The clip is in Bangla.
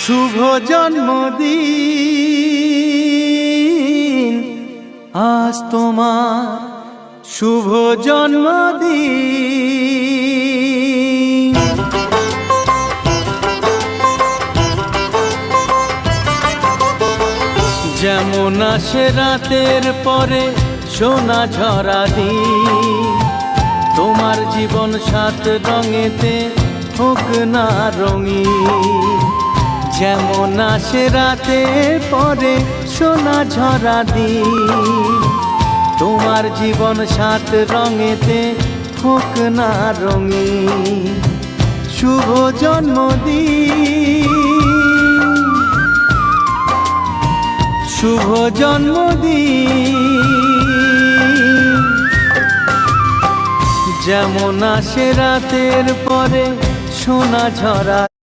শুভ জন্মদিন আজ তোমার শুভ জন্মদিন। যেমন আসে রাতের পরে সোনা ঝরা দিন, তোমার জীবন সাত রঙেতে হোক না রঙিন। যেমন আসে রাতের পরে সোনা ঝরা দিন, তোমার জীবন সাত রঙেতে হোক না রঙিন। শুভ জন্মদিন, শুভ জন্মদিন। যেমন আসে রাতের পরে সোনা ঝরা